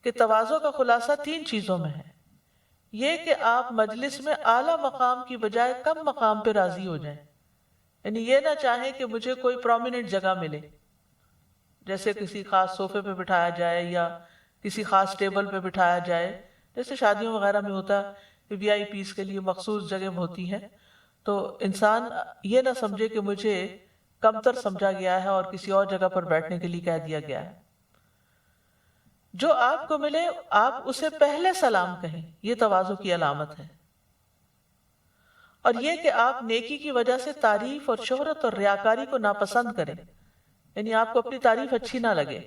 کہ تواضع کا خلاصہ 3 چیزوں میں ہے۔ یہ کہ آپ مجلس میں اعلیٰ مقام کی بجائے کم مقام پہ راضی ہو جائیں، یعنی یہ نہ چاہیں کہ مجھے کوئی پرومیننٹ جگہ ملے، جیسے کسی خاص صوفے پہ بٹھایا جائے یا کسی خاص ٹیبل پہ بٹھایا جائے، جیسے شادیوں وغیرہ میں ہوتا ہے کہ وی آئی پیز کے لیے مخصوص جگہ ہوتی ہے، تو انسان یہ نہ سمجھے کہ مجھے کمتر سمجھا گیا ہے اور کسی اور جگہ پر بیٹھنے کے لیے کہہ دیا گیا ہے۔ جو آپ کو ملے آپ اسے پہلے سلام کہیں، یہ تواضع کی علامت ہے۔ اور یہ کہ آپ نیکی کی وجہ سے تعریف اور شہرت اور ریاکاری کو ناپسند کریں، یعنی آپ کو اپنی تعریف اچھی نہ لگے۔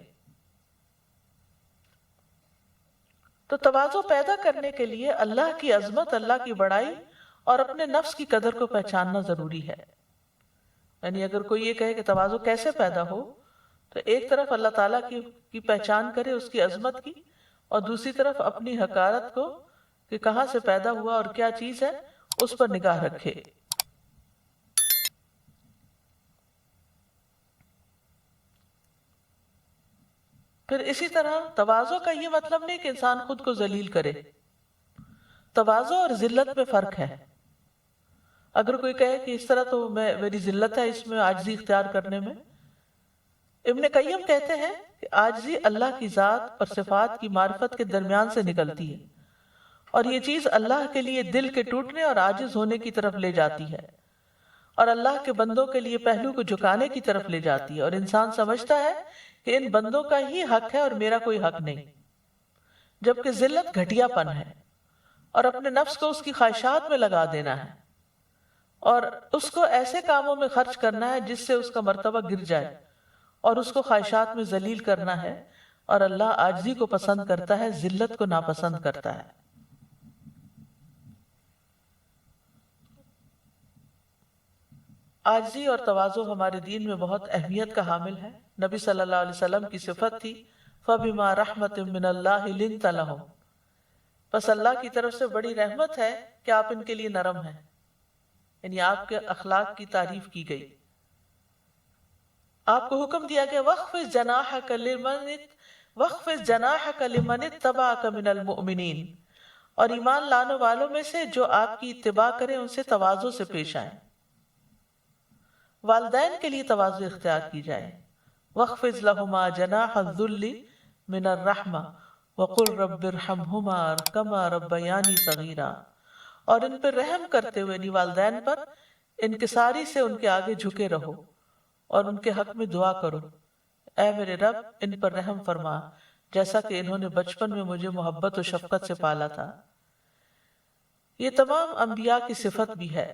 تو تواضع پیدا کرنے کے لیے اللہ کی عظمت، اللہ کی بڑائی اور اپنے نفس کی قدر کو پہچاننا ضروری ہے۔ یعنی اگر کوئی یہ کہے کہ تواضع کیسے پیدا ہو، تو ایک طرف اللہ تعالیٰ کی پہچان کرے، اس کی عظمت کی، اور دوسری طرف اپنی حقارت کو کہ کہاں سے پیدا ہوا اور کیا چیز ہے اس پر نگاہ رکھے۔ پھر اسی طرح تواضع کا یہ مطلب نہیں کہ انسان خود کو ذلیل کرے۔ تواضع اور ذلت میں فرق ہے۔ اگر کوئی کہے کہ اس طرح تو میری ذلت ہے اس میں عاجزی اختیار کرنے میں، ابن قیم کہتے ہیں کہ عاجزی اللہ کی ذات اور صفات کی معرفت کے درمیان سے نکلتی ہے، اور یہ چیز اللہ کے لیے دل کے ٹوٹنے اور عاجز ہونے کی طرف لے جاتی ہے، اور اللہ کے بندوں کے لیے پہلو کو جھکانے کی طرف لے جاتی ہے، اور انسان سمجھتا ہے کہ ان بندوں کا ہی حق ہے اور میرا کوئی حق نہیں، جبکہ ذلت گھٹیا پن ہے اور اپنے نفس کو اس کی خواہشات میں لگا دینا ہے اور اس کو ایسے کاموں میں خرچ کرنا ہے جس سے اس کا مرتبہ گر جائے اور اس کو خواہشات میں ذلیل کرنا ہے، اور اللہ عاجزی کو پسند کرتا ہے، ذلت کو ناپسند کرتا ہے۔ عاجزی اور تواضع ہمارے دین میں بہت اہمیت کا حامل ہے۔ نبی صلی اللہ علیہ وسلم کی صفت تھی فَبِمَا رَحْمَةٍ مِّنَ اللَّهِ لِنْتَ لَهُمْ، بس اللہ کی طرف سے بڑی رحمت ہے کہ آپ ان کے لیے نرم ہیں، یعنی آپ کے اخلاق کی تعریف کی گئی۔ آپ کو حکم دیا گیا وَخْفِضْ جَنَاحَكَ لِمَنِ اتَّبَعَكَ مِنَ الْمُؤْمِنِينَ، اور ایمان لانے والوں میں سے جو آپ کی اتباع کریں ان سے تواضع سے پیش آئیں۔ والدین کے لیے تواضع اختیار کی جائے، وَخْفِضْ لَهُمَا جَنَاحَ الذُّلِّ مِنَ الرَّحْمَةِ وَقُلْ رَبِّ ارْحَمْهُمَا كَمَا رَبَّيَانِي صَغِيرًا، اور ان پر رحم کرتے ہوئے یعنی والدین پر انکساری سے ان کے آگے جھکے رہو اور ان کے حق میں دعا کرو، اے میرے رب ان پر رحم فرما جیسا کہ انہوں نے بچپن میں مجھے محبت و شفقت سے پالا تھا۔ یہ تمام انبیاء کی صفت بھی ہے۔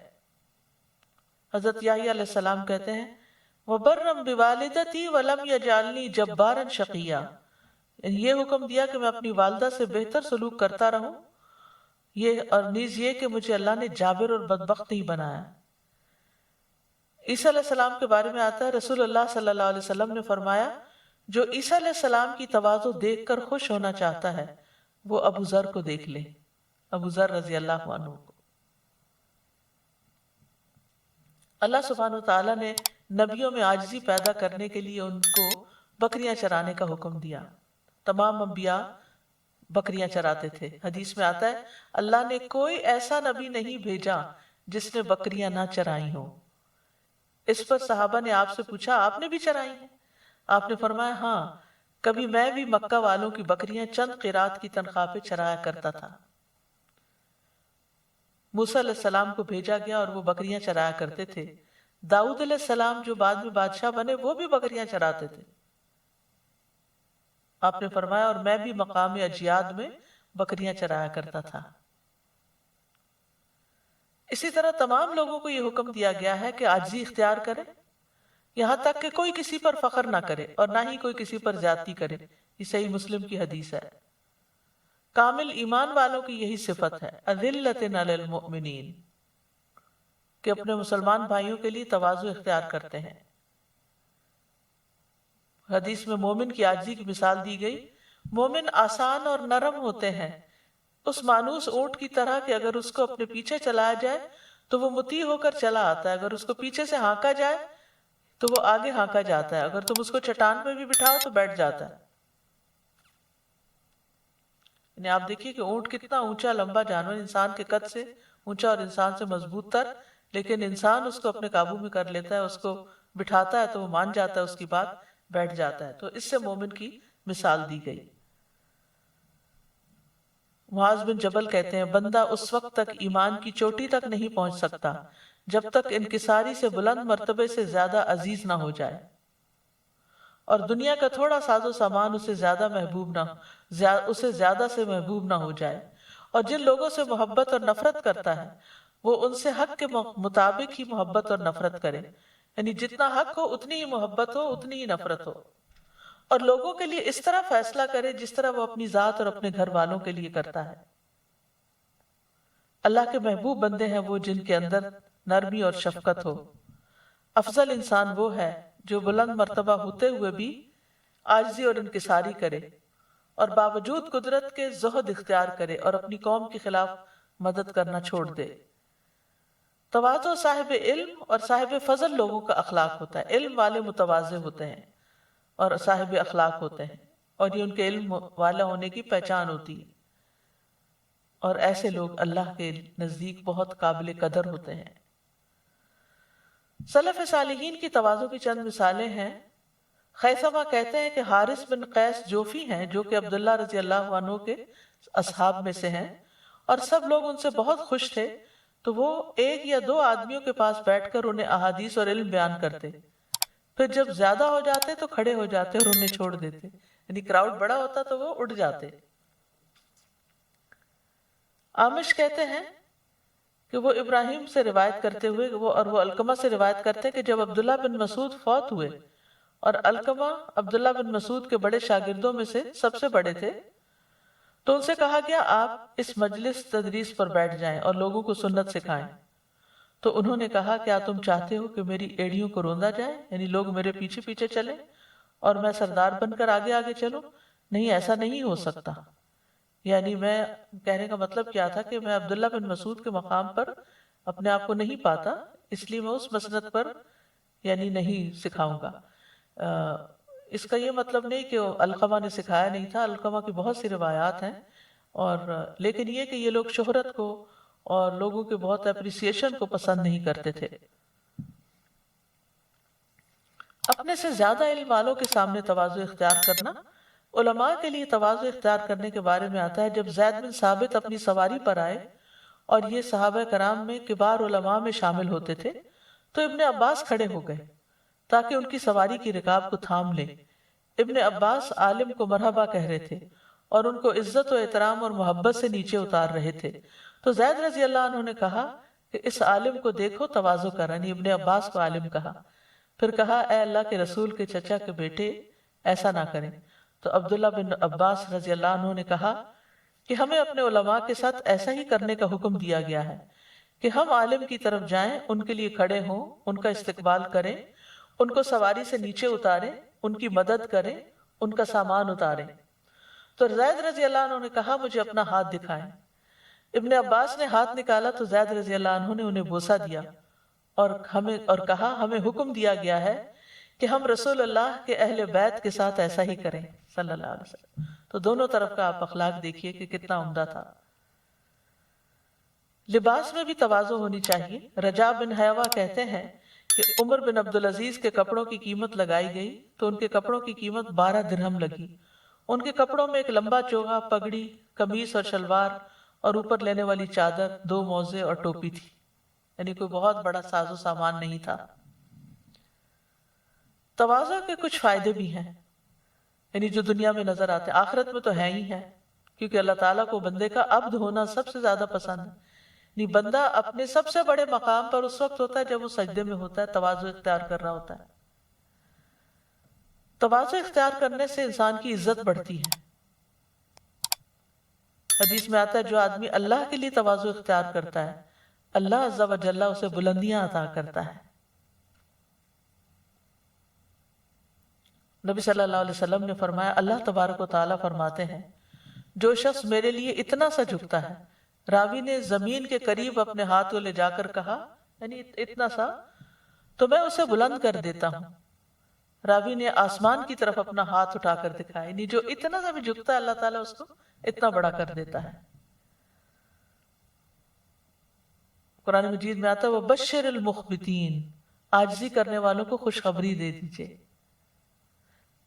حضرت یحییٰ علیہ السلام کہتے ہیں وَبَرًّا بِوَالِدَتِي وَلَمْ يَجْعَلْنِي جَبَّارًا شَقِيًّا، یہ حکم دیا کہ میں اپنی والدہ سے بہتر سلوک کرتا رہوں، یہ اور نیز یہ کہ مجھے اللہ نے جابر اور بدبخت نہیں بنایا۔ عیسیٰ علیہ السلام کے بارے میں آتا ہے رسول اللہ صلی اللہ علیہ وسلم نے فرمایا جو عیسیٰ علیہ السلام کی تواضع دیکھ کر خوش ہونا چاہتا ہے وہ ابو ذر کو دیکھ لے، ابو ذر رضی اللہ عنہ کو۔ اللہ سبحانہ وتعالیٰ نے نبیوں میں عاجزی پیدا کرنے کے لیے ان کو بکریاں چرانے کا حکم دیا۔ تمام انبیاء بکریاں چراتے تھے۔ حدیث میں آتا ہے اللہ نے کوئی ایسا نبی نہیں بھیجا جس نے بکریاں نہ چرائی ہوں۔ اس پر صحابہ نے آپ سے پوچھا آپ نے بھی چرائی ہیں؟ آپ نے فرمایا ہاں، کبھی میں بھی مکہ والوں کی بکریاں چند قیرات کی تنخواہ پہ چرایا کرتا تھا۔ موسیٰ علیہ السلام کو بھیجا گیا اور وہ بکریاں چرایا کرتے تھے۔ داؤد علیہ السلام جو بعد میں بادشاہ بنے وہ بھی بکریاں چراتے تھے۔ آپ نے فرمایا اور میں بھی مقام اجیاد میں بکریاں چرایا کرتا تھا۔ اسی طرح تمام لوگوں کو یہ حکم دیا گیا ہے کہ عاجزی اختیار کرے، یہاں تک کہ کوئی کسی پر فخر نہ کرے اور نہ ہی کوئی کسی پر زیادتی کرے۔ یہ صحیح مسلم کی حدیث ہے۔ کامل ایمان والوں کی یہی صفت ہے اذلۃ علی المؤمنین، کہ اپنے مسلمان بھائیوں کے لیے تواضع اختیار کرتے ہیں۔ حدیث میں مومن کی عاجزی کی مثال دی گئی. مومن آسان اور نرم ہوتے ہیں، اس مانوس اونٹ کی طرح کہ اگر اس کو اپنے پیچھے چلایا جائے تو وہ مطیع ہو کر چلا آتا ہے، اگر اس کو پیچھے سے ہانکا جائے تو وہ آگے ہانکا جاتا ہے، اگر تم اس کو چٹان پہ بھی بٹھاؤ تو بیٹھ جاتا ہے. یعنی آپ دیکھیے کہ اونٹ کتنا اونچا لمبا جانور، انسان کے قد سے اونچا اور انسان سے مضبوط تر، لیکن انسان اس کو اپنے قابو میں کر لیتا ہے، اس کو بٹھاتا ہے تو وہ مان جاتا ہے، اس کی بات بیٹھ جاتا ہے. تو اس سے مومن کی مثال دی گئی. معاذ بن جبل کہتے ہیں بندہ اس وقت تک ایمان کی چوٹی تک نہیں پہنچ سکتا جب تک انکساری سے بلند مرتبے سے زیادہ عزیز نہ ہو جائے، اور دنیا کا تھوڑا ساز و سامان اسے زیادہ سے محبوب نہ ہو جائے. اور جن لوگوں سے محبت اور نفرت کرتا ہے وہ ان سے حق کے مطابق ہی محبت اور نفرت کرے، یعنی جتنا حق ہو اتنی ہی محبت ہو، اتنی ہی نفرت ہو. اور لوگوں کے لیے اس طرح فیصلہ کرے جس طرح وہ اپنی ذات اور اپنے گھر والوں کے لیے کرتا ہے. اللہ کے محبوب بندے ہیں وہ جن کے اندر نرمی اور شفقت ہو. افضل انسان وہ ہے جو بلند مرتبہ ہوتے ہوئے بھی عاجزی اور انکساری کرے اور باوجود قدرت کے زہد اختیار کرے اور اپنی قوم کے خلاف مدد کرنا چھوڑ دے. تواضع صاحب علم اور صاحب فضل لوگوں کا اخلاق ہوتا ہے. علم والے متواضع ہوتے ہیں اور صاحب اخلاق ہوتے ہیں، اور یہ ان کے علم والا ہونے کی پہچان ہوتی ہے، اور ایسے لوگ اللہ کے نزدیک بہت قابل قدر ہوتے ہیں. سلف صالحین کی تواضع کی چند مثالیں ہیں. خیثمہ کہتے ہیں کہ حارث بن قیس جوفی ہیں جو کہ عبداللہ رضی اللہ عنہ کے اصحاب میں سے ہیں، اور سب لوگ ان سے بہت خوش تھے، تو وہ ایک یا دو آدمیوں کے پاس بیٹھ کر انہیں احادیث اور علم بیان کرتے، پھر جب زیادہ ہو جاتے تو کھڑے ہو جاتے اور انہیں چھوڑ دیتے، یعنی کراؤڈ بڑا ہوتا تو وہ اٹھ جاتے. عامش کہتے ہیں کہ وہ ابراہیم سے روایت کرتے ہوئے وہ علقمہ سے روایت کرتے کہ جب عبداللہ بن مسعود فوت ہوئے اور علقمہ عبداللہ بن مسعود کے بڑے شاگردوں میں سے سب سے بڑے تھے، تو ان سے کہا گیا آپ اس مجلس تدریس پر بیٹھ جائیں اور لوگوں کو سنت سکھائیں. تو انہوں نے کہا کیا تم چاہتے ہو کہ میری ایڑیوں کو روندا جائے، یعنی لوگ میرے پیچھے پیچھے چلیں اور میں سردار بن کر آگے آگے چلوں؟ نہیں، ایسا نہیں ہو سکتا. یعنی میں کہنے کا مطلب کیا تھا کہ میں عبداللہ بن مسعود کے مقام پر اپنے آپ کو نہیں پاتا، اس لیے میں اس مسند پر یعنی نہیں سکھاؤں گا. اس کا یہ مطلب نہیں کہ علقمہ نے سکھایا نہیں تھا، علقمہ کی بہت سی روایات ہیں، اور لیکن یہ کہ یہ لوگ شہرت کو اور لوگوں کے بہت اپریسیشن کو پسند نہیں کرتے تھے. اپنے سے زیادہ علم والوں کے سامنے تواضع اختیار کرنا. علماء کے لیے تواضع اختیار کرنے کے بارے میں آتا ہے جب زید بن ثابت اپنی سواری پر آئے اور یہ صحابہ کرام میں کبار علماء میں شامل ہوتے تھے، تو ابن عباس کھڑے ہو گئے تاکہ ان کی سواری کی رکاب کو تھام لیں. ابن عباس عالم کو مرحبا کہہ رہے تھے اور ان کو عزت و احترام اور محبت سے نیچے اتار رہے تھے. تو زید رضی اللہ عنہ نے کہا کہ اس عالم کو دیکھو تواضع کر، یعنی ابن عباس کو عالم کہا. پھر کہا اے اللہ کے رسول کے چچا کے بیٹے ایسا نہ کریں. تو عبداللہ بن عباس رضی اللہ عنہ نے کہا کہ ہمیں اپنے علماء کے ساتھ ایسا ہی کرنے کا حکم دیا گیا ہے کہ ہم عالم کی طرف جائیں، ان کے لیے کھڑے ہوں، ان کا استقبال کریں، ان کو سواری سے نیچے اتاریں، ان کی مدد کریں، ان کا سامان اتاریں. تو زید رضی اللہ عنہ نے کہا مجھے اپنا ہاتھ دکھائیں. ابن عباس نے ہاتھ نکالا تو زید رضی اللہ عنہ نے انہیں بوسہ دیا اور کہا ہمیں حکم دیا گیا ہے کہ ہم رسول اللہ کے اہل بیت کے ساتھ ایسا ہی کریں صلی اللہ علیہ وسلم. تو دونوں طرف کا آپ اخلاق دیکھیے کہ کتنا عمدہ تھا. لباس میں بھی تواضع ہونی چاہیے. رجاء بن حیوہ کہتے ہیں کہ عمر بن عبدالعزیز کے کپڑوں کی قیمت لگائی گئی تو ان کے کپڑوں کی قیمت 12 درہم لگی. ان کے کپڑوں میں ایک لمبا چوغا، پگڑی، قمیص اور شلوار اور اوپر لینے والی چادر، 2 موزے اور ٹوپی تھی، یعنی کوئی بہت بڑا ساز و سامان نہیں تھا. تواضع کے کچھ فائدے بھی ہیں، یعنی جو دنیا میں نظر آتے ہیں، آخرت میں تو ہے ہی ہے، کیونکہ اللہ تعالیٰ کو بندے کا عبد ہونا سب سے زیادہ پسند ہے. یعنی بندہ اپنے سب سے بڑے مقام پر اس وقت ہوتا ہے جب وہ سجدے میں ہوتا ہے، تواضع اختیار کر رہا ہوتا ہے. تواضع اختیار کرنے سے انسان کی عزت بڑھتی ہے. حدیث میں آتا ہے جو آدمی اللہ کے لیے تواضع اختیار کرتا ہے اللہ عز و جل اسے بلندیاں عطا کرتا ہے. نبی صلی اللہ علیہ وسلم نے فرمایا اللہ تبارک و تعالیٰ فرماتے ہیں جو شخص میرے لیے اتنا سا جھکتا ہے، راوی نے زمین کے قریب اپنے ہاتھ کو لے جا کر کہا یعنی اتنا سا، تو میں اسے بلند کر دیتا ہوں۔ راوی نے آسمان کی طرف اپنا ہاتھ اٹھا کر دکھایا، یعنی جو اتنا سا بھی جھکتا ہے اللہ تعالیٰ اس کو اتنا بڑا کر دیتا ہے۔ قرآن مجید میں آتا ہے وَبَشِّرِ الْمُخْبِتِينَ، عاجزی کرنے والوں کو خوشخبری دے دیجئے۔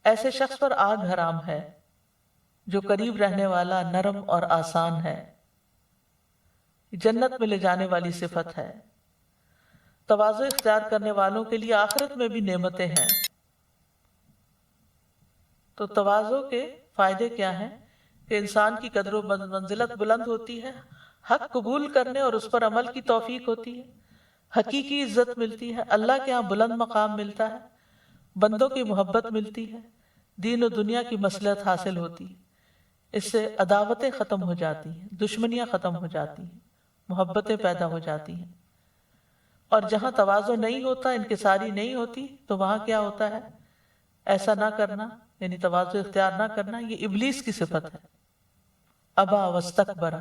ایسے شخص پر آگ حرام ہے جو قریب رہنے والا، نرم اور آسان ہے، جنت میں لے جانے والی صفت ہے۔ تواضع اختیار کرنے والوں کے لیے آخرت میں بھی نعمتیں ہیں۔ تو تواضع کے فائدے کیا ہیں کہ انسان کی قدر و منزلت بلند ہوتی ہے، حق قبول کرنے اور اس پر عمل کی توفیق ہوتی ہے، حقیقی عزت ملتی ہے، اللہ کے ہاں بلند مقام ملتا ہے، بندوں کی محبت ملتی ہے، دین و دنیا کی مصلحت حاصل ہوتی ہے، اس سے عداوتیں ختم ہو جاتی ہیں، دشمنیاں ختم ہو جاتی ہیں، محبتیں پیدا ہو جاتی ہیں۔ اور جہاں تواضع نہیں ہوتا، انکساری نہیں ہوتی، تو وہاں کیا ہوتا ہے؟ ایسا نہ کرنا یعنی تواضع اختیار نہ کرنا، یہ ابلیس کی صفت ہے۔ ابا واستکبر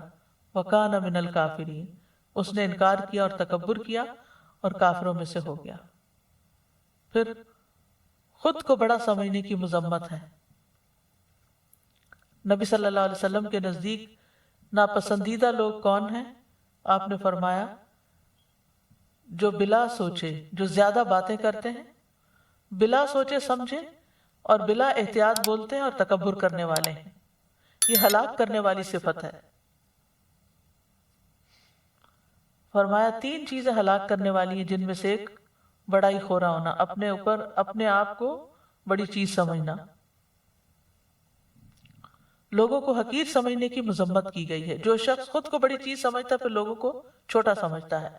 وکان من الکافرین، اس نے انکار کیا اور تکبر کیا اور کافروں میں سے ہو گیا۔ پھر خود کو بڑا سمجھنے کی مذمت ہے۔ نبی صلی اللہ علیہ وسلم کے نزدیک ناپسندیدہ لوگ کون ہیں؟ آپ نے فرمایا جو بلا سوچے، جو زیادہ باتیں کرتے ہیں، بلا سوچے سمجھے اور بلا احتیاط بولتے ہیں اور تکبر کرنے والے ہیں، یہ ہلاک کرنے والی صفت ہے۔ فرمایا 3 چیزیں ہلاک کرنے والی ہیں، جن میں سے ایک بڑائی خورا ہونا، اپنے اوپر اپنے آپ کو بڑی چیز سمجھنا۔ لوگوں کو حقیر سمجھنے کی مذمت کی گئی ہے۔ جو شخص خود کو بڑی چیز سمجھتا ہے پھر لوگوں کو چھوٹا سمجھتا ہے۔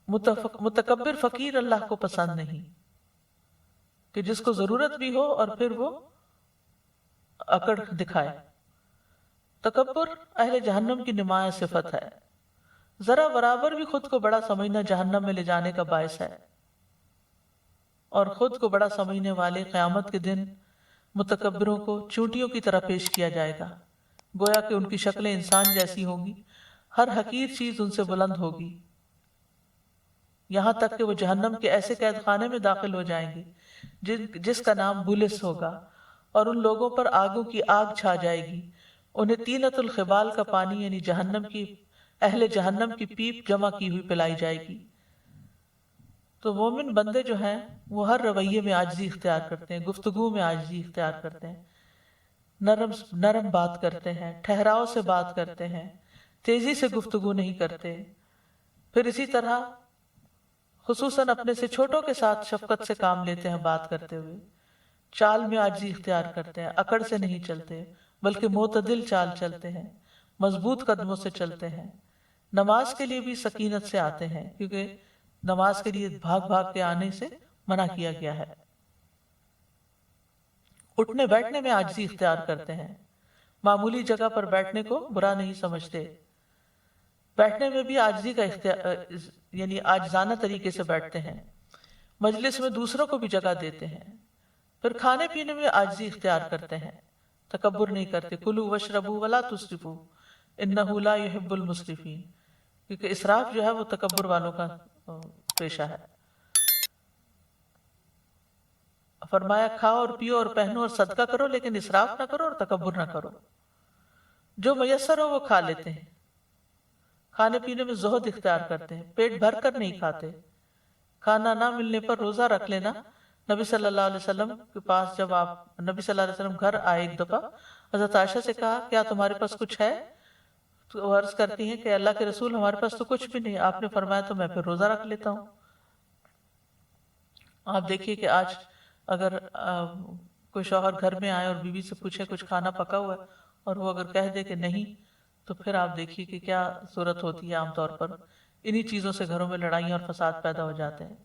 متکبر فقیر اللہ کو پسند نہیں، کہ جس کو ضرورت بھی ہو اور پھر وہ اکڑ دکھائے۔ تکبر اہل جہنم کی نمایاں صفت ہے۔ ذرا برابر بھی خود کو بڑا سمجھنا جہنم میں لے جانے کا باعث ہے، اور خود کو بڑا سمجھنے والے قیامت کے دن متکبروں کو چونٹیوں کی طرح پیش کیا جائے گا، گویا کہ ان کی شکلیں انسان جیسی ہوں گی، ہر حقیر چیز ان سے بلند ہوگی، یہاں تک کہ وہ جہنم کے ایسے قید خانے میں داخل ہو جائیں گے جس کا نام بولس ہوگا، اور ان لوگوں پر آگوں کی آگ چھا جائے گی، انہیں طینۃ الخبال کا پانی یعنی اہل جہنم کی پیپ جمع کی ہوئی پلائی جائے گی۔ تو مومن بندے جو ہیں وہ ہر رویے میں عاجزی اختیار کرتے ہیں، گفتگو میں عاجزی اختیار کرتے ہیں، نرم بات کرتے ہیں، ٹھہراؤ سے بات کرتے ہیں، تیزی سے گفتگو نہیں کرتے۔ پھر اسی طرح خصوصاً اپنے سے چھوٹوں کے ساتھ شفقت سے کام لیتے ہیں، بات کرتے ہوئے چال میں عاجزی اختیار کرتے ہیں، اکڑ سے نہیں چلتے بلکہ معتدل چال چلتے ہیں، مضبوط قدموں سے چلتے ہیں۔ نماز کے لیے بھی سکینت سے آتے ہیں، کیونکہ نماز کے لیے بھاگ بھاگ کے آنے سے منع کیا گیا ہے۔ اٹھنے بیٹھنے میں عاجزی اختیار کرتے ہیں، معمولی جگہ پر بیٹھنے کو برا نہیں سمجھتے، بیٹھنے میں بھی عاجزی کا یعنی عاجزانہ طریقے سے بیٹھتے ہیں، مجلس میں دوسروں کو بھی جگہ دیتے ہیں۔ پھر کھانے پینے میں عاجزی اختیار کرتے ہیں، تکبر نہیں کرتے۔ کلوا واشربوا ولا تسرفوا انہ لا يحب المسرفین، کیونکہ اسراف جو ہے وہ تکبر والوں کا پیشہ ہے۔ فرمایا کھاؤ اور پیو اور پہنو اور صدقہ کرو، لیکن اسراف نہ کرو اور تکبر نہ کرو۔ جو میسر ہو وہ کھا لیتے ہیں، کھانے پینے میں زہد اختیار کرتے ہیں، پیٹ بھر کر نہیں کھاتے۔ کھانا نہ ملنے پر روزہ رکھ لینا۔ نبی صلی اللہ علیہ وسلم کے پاس جب نبی صلی اللہ علیہ وسلم گھر آئے ایک دفعہ، حضرت عائشہ سے کہا کیا تمہارے پاس کچھ ہے؟ تو وہ عرض کرتی ہیں کہ اللہ کے رسول ہمارے پاس تو کچھ بھی نہیں۔ آپ نے فرمایا تو میں پھر روزہ رکھ لیتا ہوں۔ آپ دیکھیے کہ آج اگر کوئی شوہر گھر میں آئے اور بیوی سے پوچھے کچھ کھانا پکا ہوا ہے اور وہ اگر کہہ دے کہ نہیں، تو پھر آپ دیکھیے کہ کیا صورت ہوتی ہے۔ عام طور پر انہی چیزوں سے گھروں میں لڑائیاں اور فساد پیدا ہو جاتے ہیں۔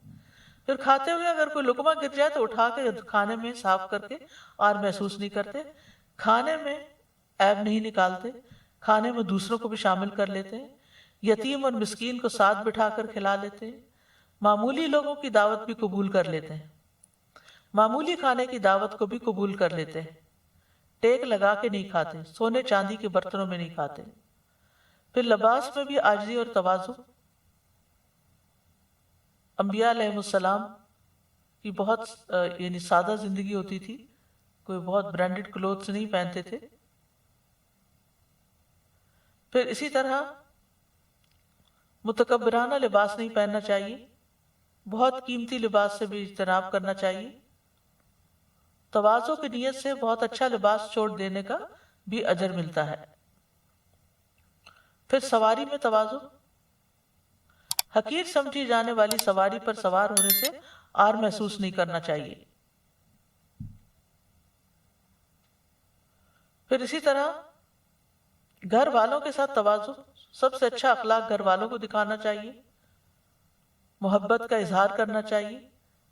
پھر کھاتے ہوئے اگر کوئی لقمہ گر جائے تو اٹھا کے کھانے میں صاف کر کے اور محسوس نہیں کرتے، کھانے میں عیب نہیں نکالتے، کھانے میں دوسروں کو بھی شامل کر لیتے ہیں، یتیم اور مسکین کو ساتھ بٹھا کر کھلا لیتے ہیں، معمولی لوگوں کی دعوت بھی قبول کر لیتے ہیں۔ معمولی کھانے کی دعوت کو بھی قبول کر لیتے ہیں، ٹیک لگا کے نہیں کھاتے، سونے چاندی کے برتنوں میں نہیں کھاتے۔ پھر لباس میں بھی عاجزی اور تواضع۔ انبیاء علیہ السلام کی بہت یعنی سادہ زندگی ہوتی تھی، کوئی بہت برانڈڈ کلوتھس نہیں پہنتے تھے۔ پھر اسی طرح متکبرانہ لباس نہیں پہننا چاہیے، بہت قیمتی لباس سے بھی اجتناب کرنا چاہیے۔ تواضع کی نیت سے بہت اچھا لباس چھوڑ دینے کا بھی اجر ملتا ہے۔ پھر سواری میں تواضع، حقیر سمجھی جانے والی سواری پر سوار ہونے سے عار محسوس نہیں کرنا چاہیے۔ پھر اسی طرح گھر والوں کے ساتھ تواضع، سب سے اچھا اخلاق گھر والوں کو دکھانا چاہیے، محبت کا اظہار کرنا چاہیے،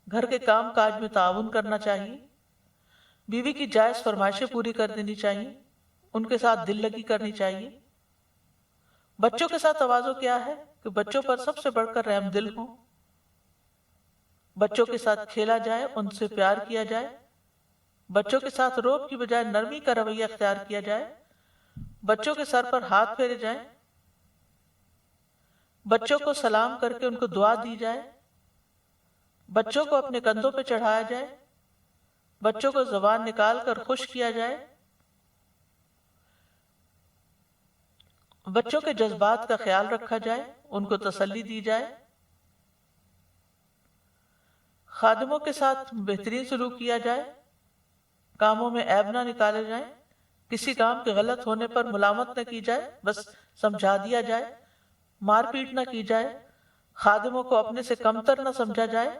گھر کے کام کاج میں تعاون کرنا چاہیے، بیوی کی جائز فرمائشیں پوری کر دینی چاہیے، ان کے ساتھ دل لگی کرنی چاہیے۔ بچوں کے ساتھ تواضع کیا ہے کہ بچوں پر سب سے بڑھ کر رحم دل ہوں، بچوں کے ساتھ کھیلا جائے، ان سے پیار کیا جائے، بچوں کے ساتھ روب کی بجائے نرمی کا رویہ اختیار کیا جائے، بچوں کے سر پر ہاتھ پھیرے جائیں، بچوں کو سلام کر کے ان کو دعا دی جائے، بچوں کو اپنے کندھوں پہ چڑھایا جائے، بچوں کو زبان نکال کر خوش کیا جائے، بچوں کے جذبات کا خیال رکھا جائے، ان کو تسلی دی جائے، خادموں کے ساتھ بہترین سلوک کیا جائے، کاموں میں عیب نہ نکالے جائیں، کسی کام کے غلط ہونے پر ملامت نہ کی جائے، بس سمجھا دیا جائے، مار پیٹ نہ کی جائے، خادموں کو اپنے سے کمتر نہ سمجھا جائے۔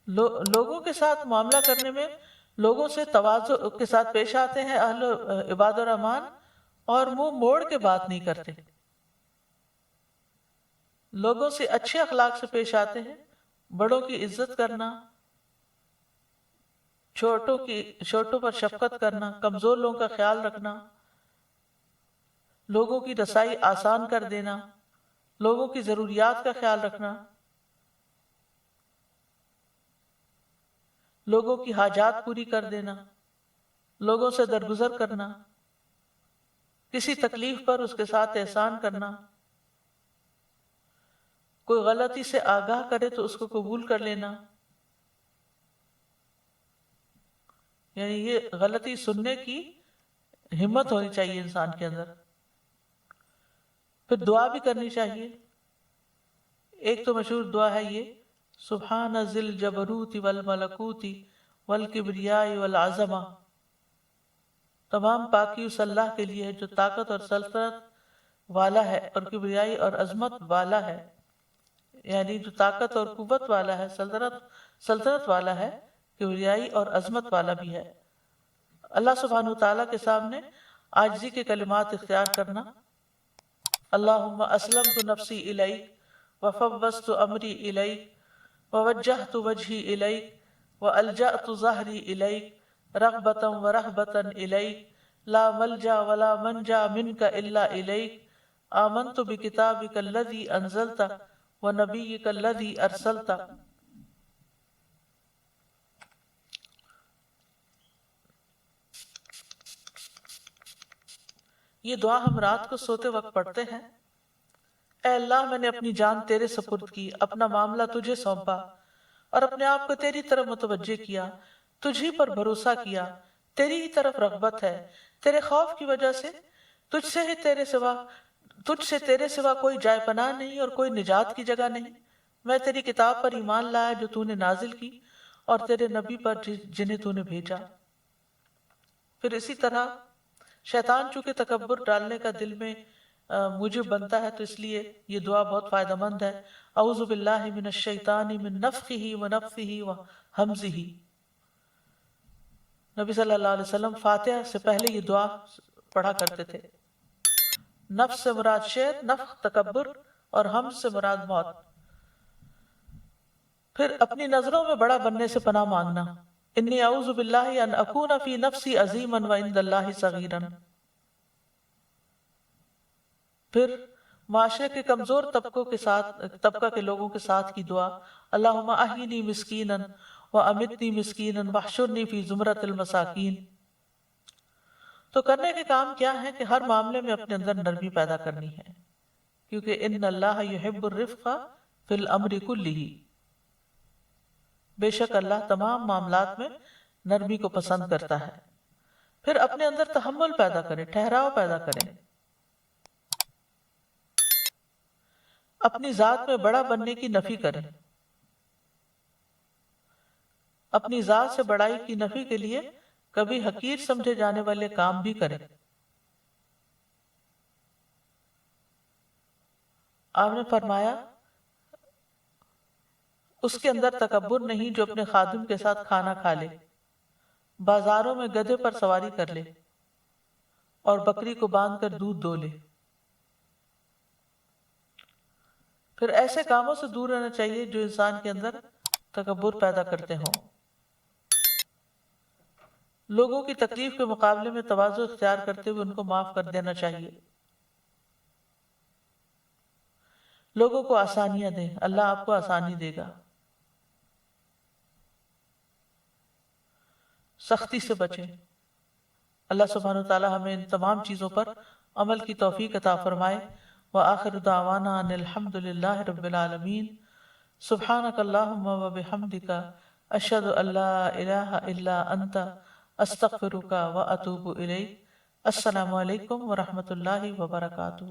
لوگوں کے ساتھ معاملہ کرنے میں لوگوں سے تواضع کے ساتھ پیش آتے ہیں اہل عباد الرحمان، اور منہ موڑ کے بات نہیں کرتے، لوگوں سے اچھے اخلاق سے پیش آتے ہیں، بڑوں کی عزت کرنا، چھوٹوں پر شفقت کرنا، کمزور لوگوں کا خیال رکھنا، لوگوں کی رسائی آسان کر دینا، لوگوں کی ضروریات کا خیال رکھنا، لوگوں کی حاجات پوری کر دینا، لوگوں سے درگزر کرنا، کسی تکلیف پر اس کے ساتھ احسان کرنا، کوئی غلطی سے آگاہ کرے تو اس کو قبول کر لینا، یعنی یہ غلطی سننے کی ہمت ہونی چاہیے انسان کے اندر۔ پھر دعا بھی کرنی چاہیے۔ ایک تو مشہور دعا ہے یہ، سبحان ذی الجبروت والملکوت والکبریاء والعظمہ، تمام پاکی اس اللہ کے لیے ہے جو طاقت اور سلطنت والا ہے اور کبریائی اور عظمت والا ہے، یعنی جو طاقت اور قوت والا ہے، سلطنت والا ہے، کبریائی اور عظمت والا بھی ہے۔ اللہ سبحانہ تعالیٰ کے سامنے عاجزی کے کلمات اختیار کرنا، اللہم اسلمت نفسی الیک وفوضت امری الیک ووجہت وجہی الیک والجأت ظہری الیک رغبتا ورہبتا الیک لا ملجا ولا منجا منک الا الیک آمنت بکتابک الذی انزلت ونبیک الذی ارسلت۔ یہ دعا ہم رات کو سوتے وقت پڑھتے ہیں۔ اے اللہ، میں نے اپنی جان تیرے سپرد کی، اپنا معاملہ تجھے سونپا اور اپنے آپ کو تیری طرف متوجہ کیا، تجھی پر بھروسہ کیا، تیری ہی طرف رغبت ہے، تیرے خوف کی وجہ سے تجھ سے تیرے سوا کوئی جائے پناہ نہیں اور کوئی نجات کی جگہ نہیں۔ میں تیری کتاب پر ایمان لایا جو تو نے نازل کی اور تیرے نبی پر جنہیں تو نے بھیجا۔ پھر اسی طرح شیطان چونکہ تکبر ڈالنے کا دل میں موجب بنتا ہے تو اس لیے یہ دعا بہت فائدہ مند ہے۔ اعوذ باللہ من الشیطان من نفخہ ونفثہ وہمزہ۔ نبی صلی اللہ علیہ وسلم فاتحہ سے پہلے یہ دعا پڑھا کرتے تھے۔ نفس سے مراد شیط، نفخ تکبر، اور حمز سے مراد موت۔ پھر اپنی نظروں میں بڑا بننے سے پناہ مانگنا، انی اعوذ باللہ ان اکون فی نفسی عظیما وعند اللہ صغیرا۔ پھر معاشرے کے کمزور طبقہ کے لوگوں کے ساتھ کی دعا، اللہم احینی مسکینا و امتنی مسکینا واحشرنی فی زمرۃ المساکین۔ تو کرنے کے کام کیا ہے کہ ہر معاملے میں اپنے اندر نرمی پیدا کرنی ہے، کیونکہ ان اللہ یحب الرفق فی الامر کلہ، بے شک اللہ تمام معاملات میں نرمی کو پسند کرتا ہے۔ پھر اپنے اندر تحمل پیدا کریں، ٹھہراؤ پیدا کریں، اپنی ذات میں بڑا بننے کی نفی کریں، اپنی ذات سے بڑائی کی نفی کے لیے کبھی حقیر سمجھے جانے والے کام بھی کریں۔ آپ نے فرمایا اس کے اندر تکبر نہیں جو اپنے خادم کے ساتھ کھانا کھا لے، بازاروں میں گدھے پر سواری کر لے اور بکری کو باندھ کر دودھ دو لے۔ پھر ایسے کاموں سے دور رہنا چاہیے جو انسان کے اندر تکبر پیدا کرتے ہوں۔ لوگوں کی تکلیف کے مقابلے میں تواضع اختیار کرتے ہوئے ان کو معاف کر دینا چاہیے۔ لوگوں کو آسانیاں دیں، اللہ آپ کو آسانی دے گا۔ سختی سے بچیں۔ اللہ سبحانہ وتعالی ہمیں ان تمام چیزوں پر عمل کی توفیق عطا فرمائے۔ وآخر دعوانا ان الحمد للہ رب العالمین۔ سبحانک اللہم وبحمدک، اشہد ان لا الہ الا انت، استغفرک واتوب الیک۔ السلام علیکم ورحمۃ اللہ وبرکاتہ۔